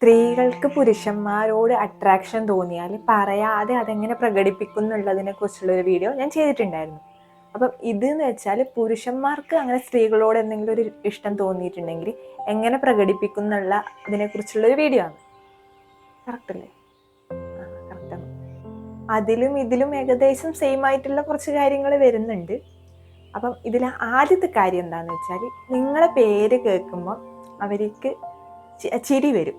സ്ത്രീകൾക്ക് പുരുഷന്മാരോട് അട്രാക്ഷൻ തോന്നിയാൽ പറയാതെ അതെങ്ങനെ പ്രകടിപ്പിക്കും എന്നുള്ളതിനെ കുറിച്ചുള്ളൊരു വീഡിയോ ഞാൻ ചെയ്തിട്ടുണ്ടായിരുന്നു. അപ്പം ഇതെന്ന് വെച്ചാൽ പുരുഷന്മാർക്ക് അങ്ങനെ സ്ത്രീകളോട് എന്തെങ്കിലും ഒരു ഇഷ്ടം തോന്നിയിട്ടുണ്ടെങ്കിൽ എങ്ങനെ പ്രകടിപ്പിക്കും എന്നുള്ള ഇതിനെക്കുറിച്ചുള്ളൊരു വീഡിയോ ആണ്. കറക്റ്റ് അല്ലേ? കറക്റ്റാണ്. അതിലും ഇതിലും ഏകദേശം സെയിം ആയിട്ടുള്ള കുറച്ച് കാര്യങ്ങൾ വരുന്നുണ്ട്. അപ്പം ഇതിൽ ആദ്യത്തെ കാര്യം എന്താണെന്ന് വെച്ചാൽ, നിങ്ങളെ പേര് കേൾക്കുമ്പോൾ അവർക്ക് ചിരി വരും.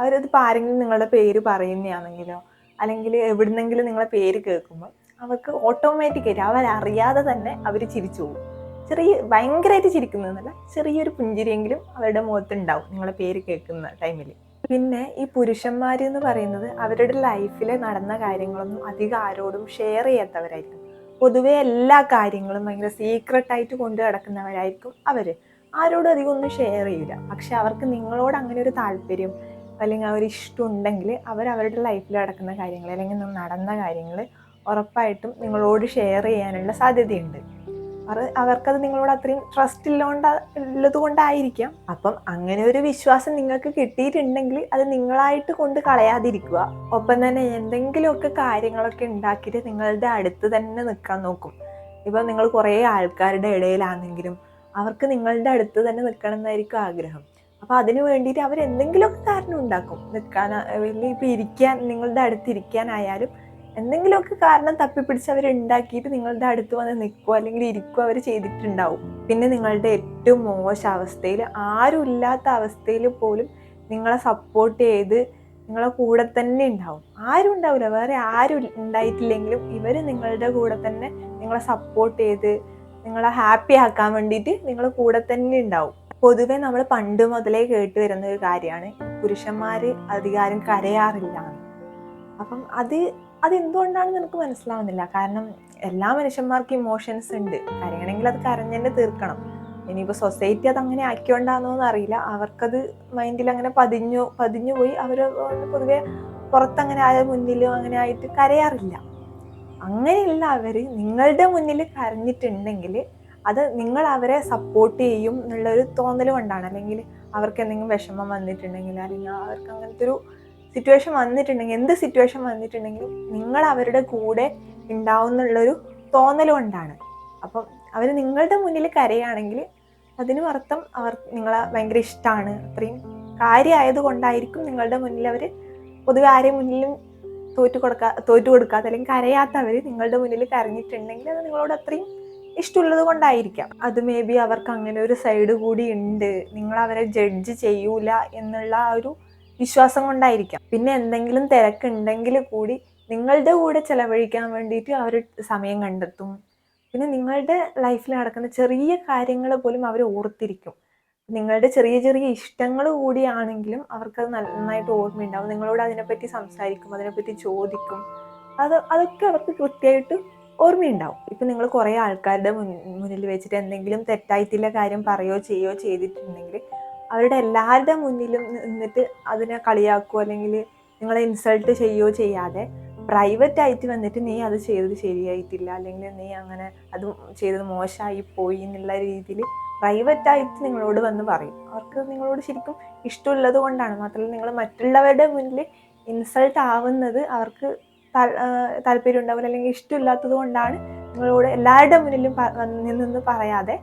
അവരതിപ്പോൾ ആരെങ്കിലും നിങ്ങളുടെ പേര് പറയുന്നതാണെങ്കിലോ അല്ലെങ്കിൽ എവിടുന്നെങ്കിലും നിങ്ങളെ പേര് കേൾക്കുമ്പോൾ അവർക്ക് ഓട്ടോമാറ്റിക്കായിട്ട് അവരറിയാതെ തന്നെ അവർ ചിരിച്ചു പോകും. ഭയങ്കരമായിട്ട് ചിരിക്കുന്നതെന്നല്ല, ചെറിയൊരു പുഞ്ചിരിയെങ്കിലും അവരുടെ മുഖത്തുണ്ടാവും നിങ്ങളെ പേര് കേൾക്കുന്ന ടൈമിൽ. പിന്നെ ഈ പുരുഷന്മാർ എന്ന് പറയുന്നത് അവരുടെ ലൈഫിൽ നടന്ന കാര്യങ്ങളൊന്നും അധികം ആരോടും ഷെയർ ചെയ്യാത്തവരായിരിക്കും. പൊതുവെ എല്ലാ കാര്യങ്ങളും ഭയങ്കര സീക്രട്ടായിട്ട് കൊണ്ട് കിടക്കുന്നവരായിരിക്കും അവർ. ആരോടും അധികം ഒന്നും ഷെയർ ചെയ്യില്ല. പക്ഷെ അവർക്ക് നിങ്ങളോട് അങ്ങനെ ഒരു താല്പര്യം അല്ലെങ്കിൽ ആ ഒരു ഇഷ്ടം ഉണ്ടെങ്കിൽ അവരുടെ ലൈഫിൽ നടക്കുന്ന കാര്യങ്ങൾ അല്ലെങ്കിൽ നടന്ന കാര്യങ്ങൾ ഉറപ്പായിട്ടും നിങ്ങളോട് ഷെയർ ചെയ്യാനുള്ള സാധ്യതയുണ്ട്. അവർക്കത് നിങ്ങളോട് അത്രയും ട്രസ്റ്റ് ഉള്ളത് കൊണ്ടായിരിക്കാം. അപ്പം അങ്ങനെ ഒരു വിശ്വാസം നിങ്ങൾക്ക് കിട്ടിയിട്ടുണ്ടെങ്കിൽ അത് നിങ്ങളായിട്ട് കൊണ്ട് കളയാതിരിക്കുക. ഒപ്പം തന്നെ എന്തെങ്കിലുമൊക്കെ കാര്യങ്ങളൊക്കെ ഉണ്ടാക്കിയിട്ട് നിങ്ങളുടെ അടുത്ത് തന്നെ നിൽക്കാൻ നോക്കും. ഇപ്പം നിങ്ങൾ കുറേ ആൾക്കാരുടെ ഇടയിലാണെങ്കിലും അവർക്ക് നിങ്ങളുടെ അടുത്ത് തന്നെ നിൽക്കണം എന്നായിരിക്കും ആഗ്രഹം. അപ്പോൾ അതിന് വേണ്ടിയിട്ട് അവരെന്തെങ്കിലുമൊക്കെ കാരണം ഉണ്ടാക്കും നിൽക്കാൻ. ഇപ്പം ഇരിക്കാൻ, നിങ്ങളുടെ അടുത്ത് ഇരിക്കാനായാലും എന്തെങ്കിലുമൊക്കെ കാരണം തപ്പിപ്പിടിച്ച് അവരുണ്ടാക്കിയിട്ട് നിങ്ങളുടെ അടുത്ത് വന്ന് നിൽക്കുക അല്ലെങ്കിൽ ഇരിക്കുക അവർ ചെയ്തിട്ടുണ്ടാവും. പിന്നെ നിങ്ങളുടെ ഏറ്റവും മോശം അവസ്ഥയിൽ, ആരും ഇല്ലാത്ത അവസ്ഥയിൽ പോലും നിങ്ങളെ സപ്പോർട്ട് ചെയ്ത് നിങ്ങളെ കൂടെ തന്നെ ഉണ്ടാവും. ആരും ഉണ്ടാവില്ല, വേറെ ആരും ഉണ്ടായിട്ടില്ലെങ്കിലും ഇവർ നിങ്ങളുടെ കൂടെ തന്നെ നിങ്ങളെ സപ്പോർട്ട് ചെയ്ത് നിങ്ങളെ ഹാപ്പി ആക്കാൻ വേണ്ടിയിട്ട് നിങ്ങളെ കൂടെ തന്നെ ഉണ്ടാവും. പൊതുവെ നമ്മൾ പണ്ട് മുതലേ കേട്ട് വരുന്ന ഒരു കാര്യമാണ് പുരുഷന്മാർ അധികാരം കരയാറില്ല. അപ്പം അതെന്തുകൊണ്ടാണെന്ന് എനിക്ക് മനസ്സിലാവുന്നില്ല. കാരണം എല്ലാ മനുഷ്യന്മാർക്കും ഇമോഷൻസ് ഉണ്ട്. കരയണമെങ്കിൽ അത് കരഞ്ഞെന്നെ തീർക്കണം. ഇനിയിപ്പോൾ സൊസൈറ്റി അതങ്ങനെ ആക്കിയോണ്ടാണെന്നൊന്നും അറിയില്ല. അവർക്കത് മൈൻഡിൽ അങ്ങനെ പതിഞ്ഞു പോയി. അവർ പൊതുവെ പുറത്തങ്ങനെ ആയ മുന്നിലും അങ്ങനെ ആയിട്ട് കരയാറില്ല. അങ്ങനെയുള്ള അവർ നിങ്ങളുടെ മുന്നിൽ കരഞ്ഞിട്ടുണ്ടെങ്കിൽ അത് നിങ്ങൾ അവരെ സപ്പോർട്ട് ചെയ്യും എന്നുള്ളൊരു തോന്നൽ കൊണ്ടാണ്. അല്ലെങ്കിൽ അവർക്ക് എന്തെങ്കിലും വിഷമം വന്നിട്ടുണ്ടെങ്കിൽ അല്ലെങ്കിൽ അവർക്ക് അങ്ങനത്തെ ഒരു സിറ്റുവേഷൻ വന്നിട്ടുണ്ടെങ്കിൽ, എന്ത് സിറ്റുവേഷൻ വന്നിട്ടുണ്ടെങ്കിലും നിങ്ങൾ അവരുടെ കൂടെ ഉണ്ടാവും എന്നുള്ളൊരു തോന്നൽ കൊണ്ടാണ്. അപ്പം അവർ നിങ്ങളുടെ മുന്നിൽ കരയുകയാണെങ്കിൽ അതിനും അർത്ഥം അവർ നിങ്ങളെ ഭയങ്കര ഇഷ്ടമാണ്, അത്രയും കാര്യമായത് കൊണ്ടായിരിക്കും നിങ്ങളുടെ മുന്നിൽ അവർ. പൊതുവെ ആരെയും മുന്നിലും തോറ്റു കൊടുക്കാത്ത അല്ലെങ്കിൽ കരയാത്തവർ നിങ്ങളുടെ മുന്നിൽ കരഞ്ഞിട്ടുണ്ടെങ്കിൽ അത് നിങ്ങളോട് അത്രയും ഇഷ്ടമുള്ളത് കൊണ്ടായിരിക്കാം. അത് മേ ബി അവർക്ക് അങ്ങനെ ഒരു സൈഡ് കൂടി ഉണ്ട്, നിങ്ങൾ അവരെ ജഡ്ജ് ചെയ്യൂല എന്നുള്ള ആ ഒരു വിശ്വാസം കൊണ്ടായിരിക്കാം. പിന്നെ എന്തെങ്കിലും തിരക്കുണ്ടെങ്കിൽ കൂടി നിങ്ങളുടെ കൂടെ ചിലവഴിക്കാൻ വേണ്ടിയിട്ട് അവർ സമയം കണ്ടെത്തും. പിന്നെ നിങ്ങളുടെ ലൈഫിൽ നടക്കുന്ന ചെറിയ കാര്യങ്ങൾ പോലും അവർ ഓർത്തിരിക്കും. നിങ്ങളുടെ ചെറിയ ചെറിയ ഇഷ്ടങ്ങൾ കൂടിയാണെങ്കിലും അവർക്കത് നന്നായിട്ട് ഓർമ്മയുണ്ടാവും. നിങ്ങളോട് അതിനെപ്പറ്റി സംസാരിക്കും, അതിനെപ്പറ്റി ചോദിക്കും. അതൊക്കെ അവർക്ക് കൃത്യമായിട്ട് ഓർമ്മയുണ്ടാവും. ഇപ്പം നിങ്ങൾ കുറേ ആൾക്കാരുടെ മുന്നിൽ വെച്ചിട്ട് എന്തെങ്കിലും തെറ്റായിട്ടുള്ള കാര്യം പറയുകയോ ചെയ്യുകയോ ചെയ്തിട്ടുണ്ടെങ്കിൽ അവരുടെ എല്ലാവരുടെ മുന്നിലും നിന്നിട്ട് അതിനെ കളിയാക്കുകയോ അല്ലെങ്കിൽ നിങ്ങളെ ഇൻസൾട്ട് ചെയ്യുകയോ ചെയ്യാതെ പ്രൈവറ്റ് ആയിട്ട് വന്നിട്ട് നീ അത് ചെയ്തത് ശരിയായിട്ടില്ല അല്ലെങ്കിൽ നീ അങ്ങനെ അത് ചെയ്തത് മോശമായി പോയി എന്നുള്ള രീതിയിൽ പ്രൈവറ്റായിട്ട് നിങ്ങളോട് വന്ന് പറയും. അവർക്ക് നിങ്ങളോട് ശരിക്കും ഇഷ്ടമുള്ളത് കൊണ്ടാണ്. മാത്രമല്ല, നിങ്ങൾ മറ്റുള്ളവരുടെ മുന്നിൽ ഇൻസൾട്ട് ആവുന്നത് അവർക്ക് താല്പര്യം ഉണ്ടാവില്ല അല്ലെങ്കിൽ ഇഷ്ടമില്ലാത്തത് കൊണ്ടാണ് നിങ്ങളോട് എല്ലാവരുടെ മുന്നിലും നിന്ന് പറയാതെ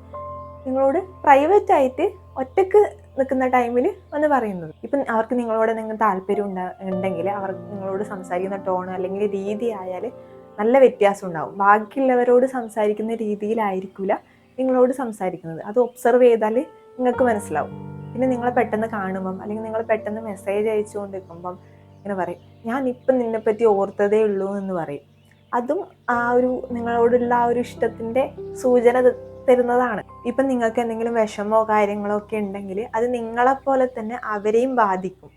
നിങ്ങളോട് പ്രൈവറ്റായിട്ട് ഒറ്റക്ക് നിൽക്കുന്ന ടൈമിൽ വന്ന് പറയുന്നത്. ഇപ്പം അവർക്ക് നിങ്ങളോട് എന്തെങ്കിലും താല്പര്യം ഉണ്ടെങ്കിൽ അവർ നിങ്ങളോട് സംസാരിക്കുന്ന ടോൺ അല്ലെങ്കിൽ രീതി ആയാൽ നല്ല വ്യത്യാസം ഉണ്ടാവും. ബാക്കിയുള്ളവരോട് സംസാരിക്കുന്ന രീതിയിലായിരിക്കില്ല നിങ്ങളോട് സംസാരിക്കുന്നത്. അത് ഒബ്സർവ് ചെയ്താൽ നിങ്ങൾക്ക് മനസ്സിലാവും. പിന്നെ നിങ്ങളെ പെട്ടെന്ന് കാണുമ്പം അല്ലെങ്കിൽ നിങ്ങൾ പെട്ടെന്ന് മെസ്സേജ് അയച്ചുകൊണ്ടിരിക്കുമ്പം ഇങ്ങനെ പറയും, ഞാൻ ഇപ്പം നിന്നെപ്പറ്റി ഓർത്തതേ ഉള്ളൂ എന്ന് പറയും. അതും ആ ഒരു നിങ്ങളോടുള്ള ആ ഒരു ഇഷ്ടത്തിൻ്റെ സൂചന തരുന്നതാണ്. ഇപ്പം നിങ്ങൾക്ക് എന്തെങ്കിലും വിഷമോ കാര്യങ്ങളോ ഒക്കെ ഉണ്ടെങ്കിൽ അത് നിങ്ങളെപ്പോലെ തന്നെ അവരെയും ബാധിക്കും.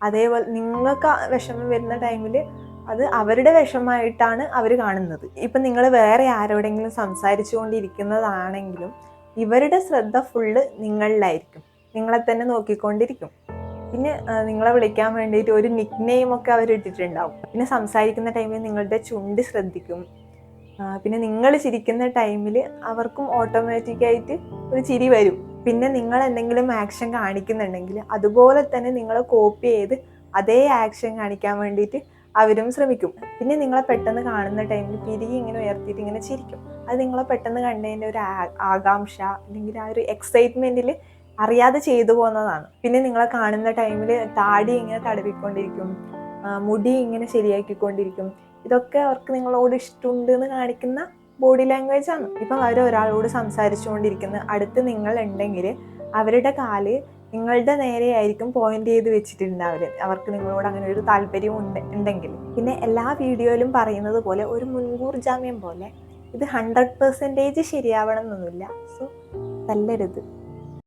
അതേപോലെ നിങ്ങൾക്ക് വിഷമം വരുന്ന ടൈമിൽ അത് അവരുടെ വിഷമമായിട്ടാണ് അവർ കാണുന്നത്. ഇപ്പം നിങ്ങൾ വേറെ ആരോടെങ്കിലും സംസാരിച്ചു കൊണ്ടിരിക്കുന്നതാണെങ്കിലും ഇവരുടെ ശ്രദ്ധ ഫുള്ള് നിങ്ങളിലായിരിക്കും, നിങ്ങളെ തന്നെ നോക്കിക്കൊണ്ടിരിക്കും. പിന്നെ നിങ്ങളെ വിളിക്കാൻ വേണ്ടിയിട്ട് ഒരു നിക്ക് നെയിം ഒക്കെ അവർ ഇട്ടിട്ടുണ്ടാവും. പിന്നെ സംസാരിക്കുന്ന ടൈമിൽ നിങ്ങളുടെ ചുണ്ട് ശ്രദ്ധിക്കും. പിന്നെ നിങ്ങൾ ചിരിക്കുന്ന ടൈമിൽ അവർക്കും ഓട്ടോമാറ്റിക്കായിട്ട് ഒരു ചിരി വരും. പിന്നെ നിങ്ങൾ എന്തെങ്കിലും ആക്ഷൻ കാണിക്കുന്നുണ്ടെങ്കിൽ അതുപോലെ തന്നെ നിങ്ങൾ കോപ്പി ചെയ്ത് അതേ ആക്ഷൻ കാണിക്കാൻ വേണ്ടിയിട്ട് അവരും ശ്രമിക്കും. പിന്നെ നിങ്ങളെ പെട്ടെന്ന് കാണുന്ന ടൈമിൽ പിരികി ഇങ്ങനെ ഉയർത്തിയിട്ട് ഇങ്ങനെ ചിരിക്കും. അത് നിങ്ങളെ പെട്ടെന്ന് കണ്ടതിൻ്റെ ഒരു ആകാംക്ഷ അല്ലെങ്കിൽ ആ ഒരു എക്സൈറ്റ്മെൻറ്റിൽ അറിയാതെ ചെയ്തു പോകുന്നതാണ്. പിന്നെ നിങ്ങളെ കാണുന്ന ടൈമിൽ താടി ഇങ്ങനെ തടവിക്കൊണ്ടിരിക്കും, മുടി ഇങ്ങനെ ശരിയാക്കിക്കൊണ്ടിരിക്കും. ഇതൊക്കെ അവർക്ക് നിങ്ങളോട് ഇഷ്ടമുണ്ട് എന്ന് കാണിക്കുന്ന ബോഡി ലാംഗ്വേജ് ആണ്. ഇപ്പം അവർ ഒരാളോട് സംസാരിച്ചുകൊണ്ടിരിക്കുന്ന അടുത്ത് നിങ്ങൾ ഉണ്ടെങ്കിൽ അവരുടെ കാല് നിങ്ങളുടെ നേരെയായിരിക്കും പോയിന്റ് ചെയ്ത് വെച്ചിട്ടുണ്ടാവില്ല, അവർക്ക് നിങ്ങളോട് അങ്ങനെ ഒരു താല്പര്യം ഉണ്ടെങ്കിൽ. പിന്നെ എല്ലാ വീഡിയോയിലും പറയുന്നത് പോലെ ഒരു മുൻകൂർ ജാമ്യം പോലെ ഇത് 100% ശരിയാവണം എന്നൊന്നുമില്ല. സോ തല്ലരുത്.